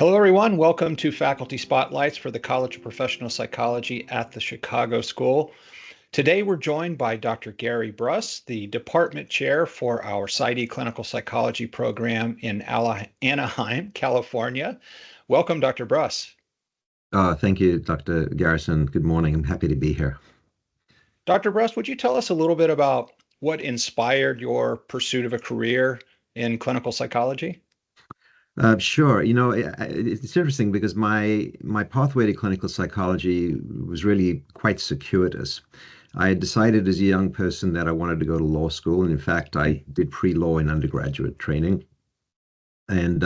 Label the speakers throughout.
Speaker 1: Hello, everyone. Welcome to Faculty Spotlights for the College of Professional Psychology at the Chicago School. Today, we're joined by Dr. Gary Bruss, the Department Chair for our PsyD Clinical Psychology program in Anaheim, California. Welcome, Dr. Bruss.
Speaker 2: Thank you, Dr. Garrison. Good morning. I'm happy to be here.
Speaker 1: Dr. Bruss, would you tell us a little bit about what inspired your pursuit of a career in clinical psychology?
Speaker 2: Sure. It's interesting because my pathway to clinical psychology was really quite circuitous. I had decided as a young person that I wanted to go to law school, and in fact, I did pre-law in undergraduate training, and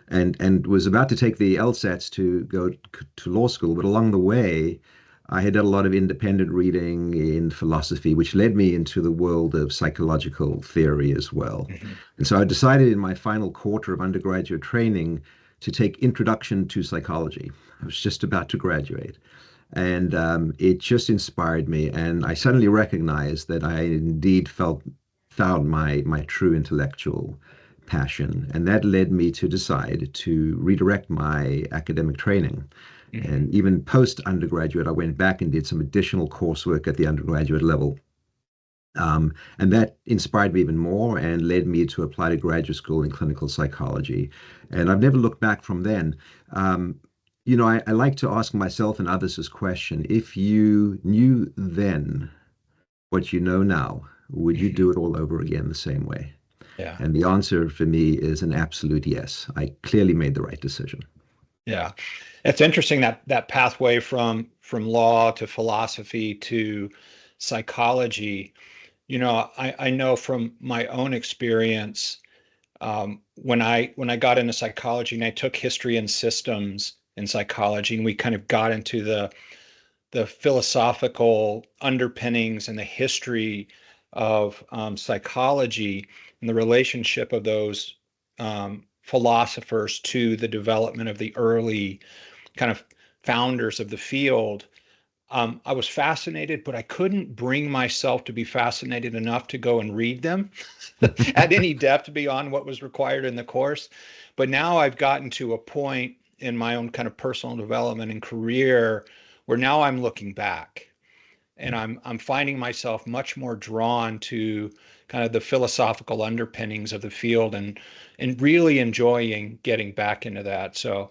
Speaker 2: and was about to take the LSATs to go to law school. But along the way, I had done a lot of independent reading in philosophy, which led me into the world of psychological theory as well.
Speaker 1: Mhm.
Speaker 2: And so I decided in my final quarter of undergraduate training to take Introduction to Psychology. I was just about to graduate. And it just inspired me. And I suddenly recognized that I indeed found my true intellectual passion. And that led me to decide to redirect my academic training.
Speaker 1: Mhm.
Speaker 2: And even post undergraduate, I went back and did some additional coursework at the undergraduate level. And that inspired me even more and led me to apply to graduate school in clinical psychology. And I've never looked back from then. Um, I like to ask myself and others this question. If you knew then what you know now, would you
Speaker 1: Mhm.
Speaker 2: do it all over again the same way?
Speaker 1: Yeah.
Speaker 2: And the answer for me is an absolute yes. I clearly made the right decision.
Speaker 1: Yeah. It's interesting that pathway from law to philosophy to psychology. I know from my own experience, when I got into psychology and I took history and systems in psychology, and we kind of got into the philosophical underpinnings and the history of psychology and the relationship of those philosophers to the development of the early kind of founders of the field. I was fascinated, but I couldn't bring myself to be fascinated enough to go and read them at any depth beyond what was required in the course. But now I've gotten to a point in my own kind of personal development and career where now I'm looking back and I'm finding myself much more drawn to kind of the philosophical underpinnings of the field and really enjoying getting back into that. So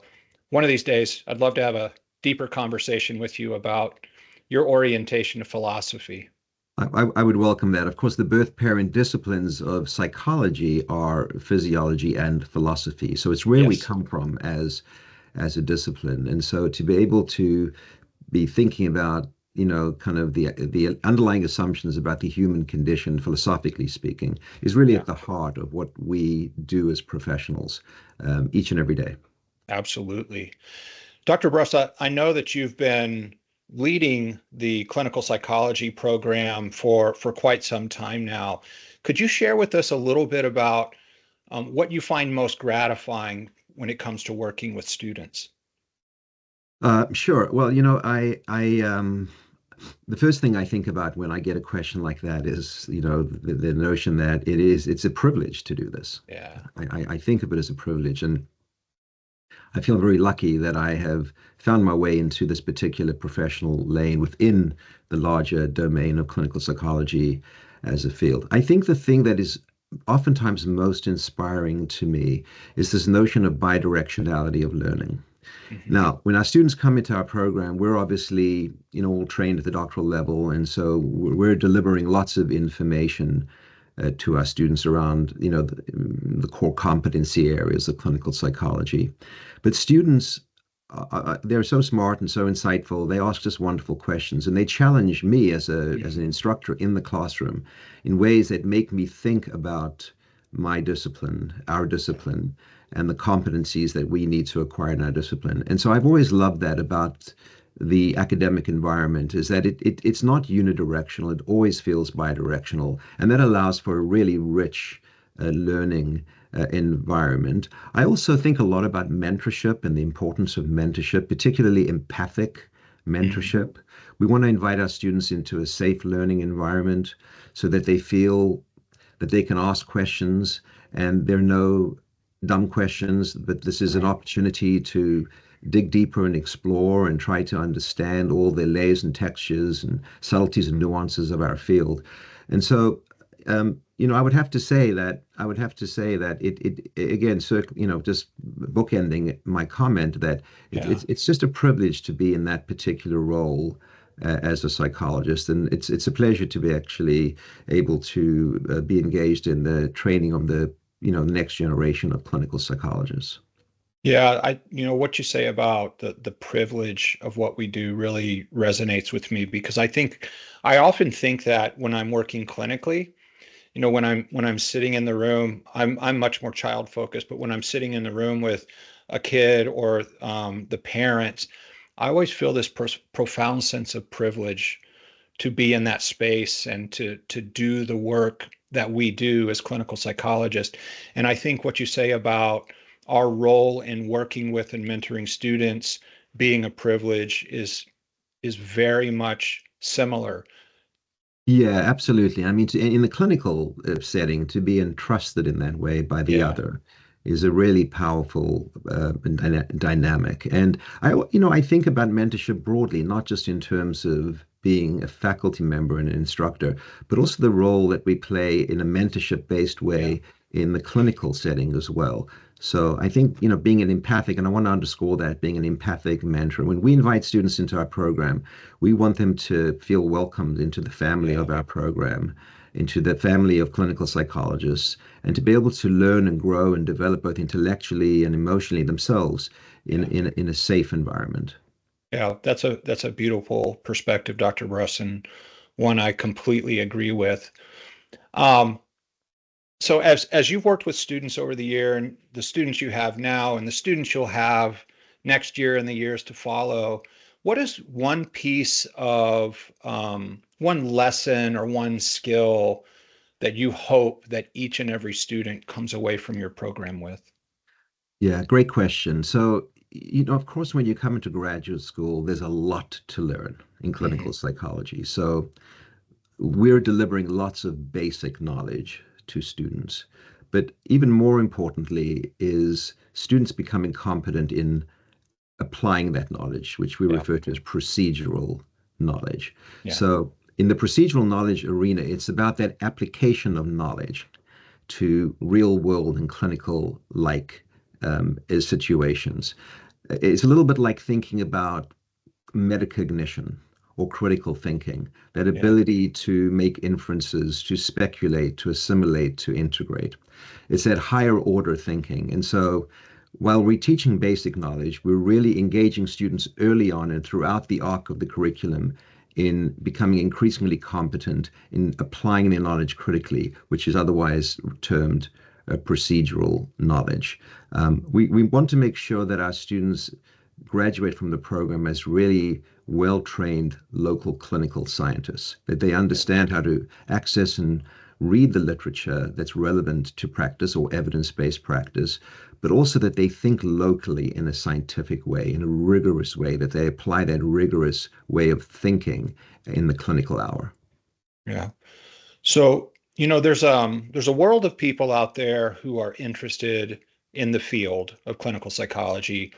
Speaker 1: one of these days, I'd love to have a deeper conversation with you about your orientation to philosophy.
Speaker 2: I would welcome that. Of course, the birth parent disciplines of psychology are physiology and philosophy. So it's where we
Speaker 1: Yes.
Speaker 2: come from as a discipline. And so to be able to be thinking about, kind of the underlying assumptions about the human condition, philosophically speaking, is really
Speaker 1: Yeah,
Speaker 2: at the heart of what we do as professionals each and every day.
Speaker 1: absolutely. Dr. Bruss, I know that you've been leading the clinical psychology program for quite some time now. Could you share with us a little bit about what you find most gratifying when it comes to working with students?
Speaker 2: Sure. Well, the first thing I think about when I get a question like that is, the notion that it's a privilege to do this.
Speaker 1: Yeah.
Speaker 2: I think of it as a privilege, and I feel very lucky that I have found my way into this particular professional lane within the larger domain of clinical psychology as a field. I think the thing that is oftentimes most inspiring to me is this notion of bidirectionality of learning.
Speaker 1: Hmm.
Speaker 2: Now, when our students come into our program, we're obviously, all trained at the doctoral level, and so we're delivering lots of information to our students around, the core competency areas of clinical psychology. But students, they're so smart and so insightful. They ask us wonderful questions, and they challenge me as an instructor in the classroom in ways that make me think about my discipline, our discipline, and the competencies that we need to acquire in our discipline. And so I've always loved that about the academic environment is that it's not unidirectional. It always feels bidirectional. And that allows for a really rich learning environment. I also think a lot about mentorship and the importance of mentorship, particularly empathic
Speaker 1: Hmm.
Speaker 2: mentorship. We want to invite our students into a safe learning environment so that they feel that they can ask questions and there are dumb questions, but this is an
Speaker 1: Right.
Speaker 2: opportunity to dig deeper and explore and try to understand all the layers and textures and subtleties and nuances of our field. And so, I would have to say that it again, just bookending my comment that
Speaker 1: Yeah.
Speaker 2: it's just a privilege to be in that particular role as a psychologist, and it's a pleasure to be actually able to be engaged in the training of the next generation of clinical psychologists.
Speaker 1: Yeah, what you say about the privilege of what we do really resonates with me because I often think that when I'm working clinically, when I'm sitting in the room, I'm much more child focused, but when I'm sitting in the room with a kid or the parents, I always feel this profound sense of privilege to be in that space and to do the work that we do as clinical psychologists. And I think what you say about our role in working with and mentoring students being a privilege is very much similar.
Speaker 2: Yeah, absolutely. I mean, in the clinical setting, to be entrusted in that way by the
Speaker 1: Yeah,
Speaker 2: other is a really powerful dynamic. And I think about mentorship broadly, not just in terms of being a faculty member and an instructor, but also the role that we play in a mentorship-based
Speaker 1: yeah,
Speaker 2: way in the clinical setting as well. So I think, being an empathic, and I want to underscore that, being an empathic mentor. When we invite students into our program, we want them to feel welcomed into the family
Speaker 1: yeah,
Speaker 2: of our program, into the family of clinical psychologists, and to be able to learn and grow and develop both intellectually and emotionally themselves in,
Speaker 1: yeah.
Speaker 2: in a safe environment.
Speaker 1: Yeah, that's a beautiful perspective, Dr. Bruss, and one I completely agree with. Um, so as you've worked with students over the year and the students you have now and the students you'll have next year and the years to follow, what is one piece of one lesson or one skill that you hope that each and every student comes away from your program with?
Speaker 2: Yeah, great question. So, of course, when you come into graduate school, there's a lot to learn in
Speaker 1: Hmm.
Speaker 2: clinical psychology. So, we're delivering lots of basic knowledge to students. But even more importantly, is students becoming competent in applying that knowledge, which we
Speaker 1: Yeah,
Speaker 2: refer to as procedural knowledge.
Speaker 1: yeah,
Speaker 2: So, in the procedural knowledge arena, it's about that application of knowledge to real world and clinical situations. It's a little bit like thinking about metacognition or critical thinking, that
Speaker 1: yeah,
Speaker 2: ability to make inferences, to speculate, to assimilate, to integrate. It's that higher order thinking. And so while we're teaching basic knowledge, we're really engaging students early on and throughout the arc of the curriculum in becoming increasingly competent in applying their knowledge critically, which is otherwise termed procedural knowledge. We want to make sure that our students graduate from the program as really well trained local clinical scientists, that they
Speaker 1: yeah,
Speaker 2: understand how to access and read the literature that's relevant to practice or evidence based practice, but also that they think locally in a scientific way, in a rigorous way, that they apply that rigorous way of thinking in the clinical hour.
Speaker 1: yeah. So, there's a world of people out there who are interested in the field of clinical psychology.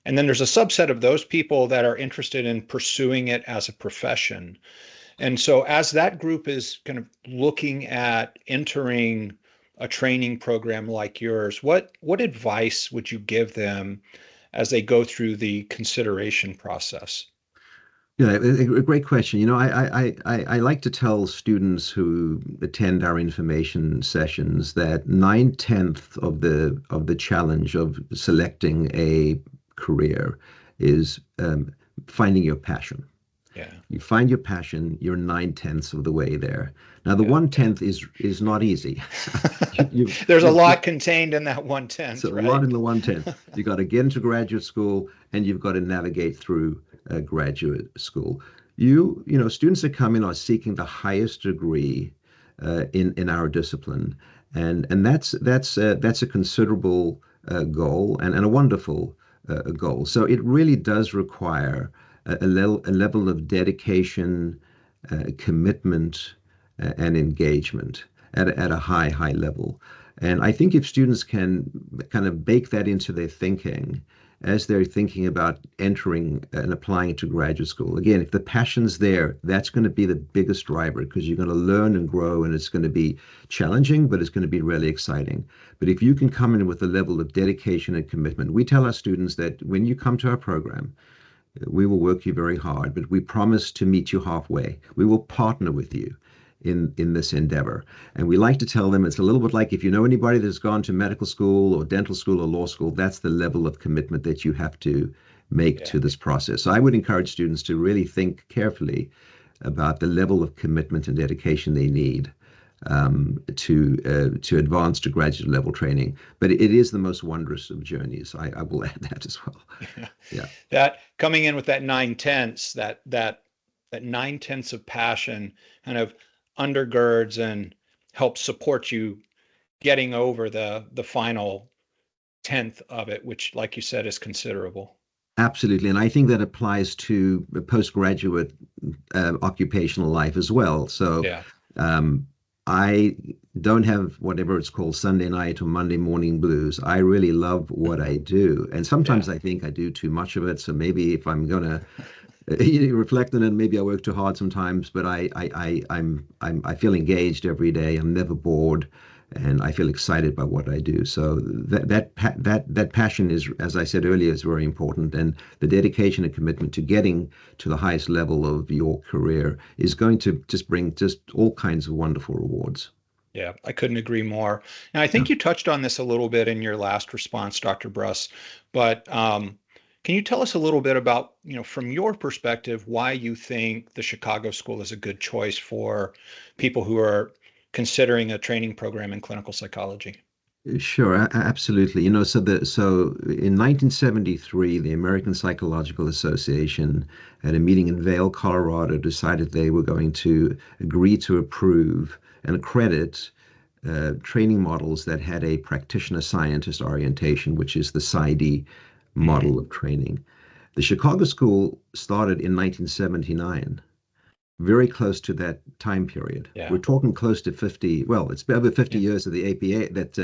Speaker 1: And then there's a subset of those people that are interested in pursuing it as a profession. And so as that group is kind of looking at entering a training program like yours, what advice would you give them as they go through the consideration process?
Speaker 2: Yeah, a great question. I like to tell students who attend our information sessions that 9/10 of the challenge of selecting a career is finding your passion.
Speaker 1: Yeah,
Speaker 2: You find your passion, you're 9/10 of the way there. Now, the
Speaker 1: yeah.
Speaker 2: 1/10 is not easy.
Speaker 1: There's a
Speaker 2: You
Speaker 1: lot contained in that one
Speaker 2: it's a
Speaker 1: tenth,
Speaker 2: lot
Speaker 1: right?
Speaker 2: in the 1/10. You got to get into graduate school and you've got to navigate through graduate school. Students that come in are seeking the highest degree in our discipline, and that's a considerable goal and a wonderful goal. So it really does require a level of dedication, commitment, and engagement. at a high level. And I think if students can kind of bake that into their thinking as they're thinking about entering and applying to graduate school, again, if the passion's there, that's going to be the biggest driver because you're going to learn and grow and it's going to be challenging, but it's going to be really exciting. But if you can come in with a level of dedication and commitment, we tell our students that when you come to our program, we will work you very hard, but we promise to meet you halfway. We will partner with you in this endeavor. And we like to tell them it's a little bit like if you know anybody that's gone to medical school or dental school or law school, that's the level of commitment that you have to make
Speaker 1: Yeah.
Speaker 2: to this process. So I would encourage students to really think carefully about the level of commitment and dedication they need to advance to graduate level training. But it is the most wondrous of journeys. I will add that as well. Yeah.
Speaker 1: That coming in with that 9/10, that 9/10 of passion kind of undergirds and helps support you getting over the final tenth of it, which, like you said, is considerable.
Speaker 2: Absolutely. And I think that applies to postgraduate occupational life as well. So
Speaker 1: Yeah.
Speaker 2: um, I don't have whatever it's called Sunday night or Monday morning blues. I really love what I do. And
Speaker 1: Yeah.
Speaker 2: sometimes I think I do too much of it. So maybe if I'm going to reflect on it, maybe I work too hard sometimes, but I feel engaged every day. I'm never bored, and I feel excited by what I do. So that passion is, as I said earlier, is very important, and the dedication and commitment to getting to the highest level of your career is going to just bring just all kinds of wonderful rewards.
Speaker 1: Yeah, I couldn't agree more. And I
Speaker 2: Yeah.
Speaker 1: think you touched on this a little bit in your last response, Dr. Bruss, but can you tell us a little bit about, from your perspective, why you think the Chicago School is a good choice for people who are considering a training program in clinical psychology?
Speaker 2: Sure, absolutely. So in 1973, the American Psychological Association at a meeting in Vail, Colorado, decided they were going to agree to approve and accredit training models that had a practitioner scientist orientation, which is the PsyD
Speaker 1: Hmm.
Speaker 2: model of training. The Chicago School started in 1979, very close to that time period. We're
Speaker 1: Yeah.
Speaker 2: talking close to 50, well, it's over 50
Speaker 1: Yeah.
Speaker 2: years of the APA, that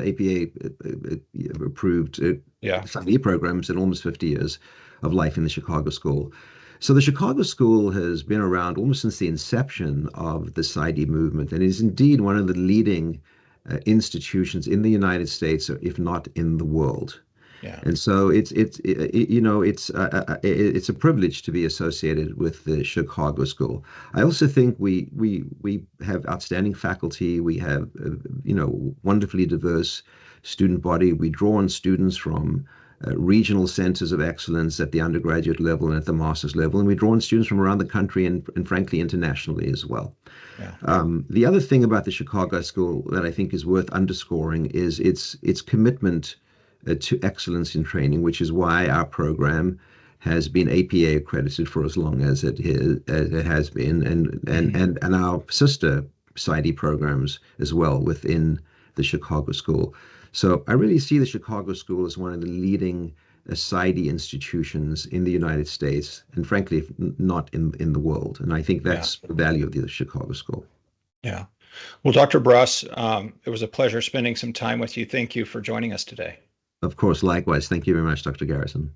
Speaker 2: approved
Speaker 1: Yeah.
Speaker 2: PsyD programs and almost 50 years of life in the Chicago School. So the Chicago School has been around almost since the inception of the PsyD movement and is indeed one of the leading institutions in the United States, if not in the world.
Speaker 1: Yeah.
Speaker 2: And so it's a privilege to be associated with the Chicago School. I also think we have outstanding faculty. We have wonderfully diverse student body. We draw on students from regional centers of excellence at the undergraduate level and at the master's level, and we draw on students from around the country and frankly internationally as well.
Speaker 1: Yeah.
Speaker 2: The other thing about the Chicago School that I think is worth underscoring is its commitment to excellence in training, which is why our program has been APA accredited for as long as it has been,
Speaker 1: Hmm.
Speaker 2: and our sister PsyD programs as well within the Chicago School. So I really see the Chicago School as one of the leading PsyD institutions in the United States, and frankly, if not in the world. And I think
Speaker 1: Yeah.
Speaker 2: that's the value of the Chicago School.
Speaker 1: Yeah. Well, Dr. Bruss, it was a pleasure spending some time with you. Thank you for joining us today.
Speaker 2: Of course, likewise. Thank you very much, Dr. Garrison.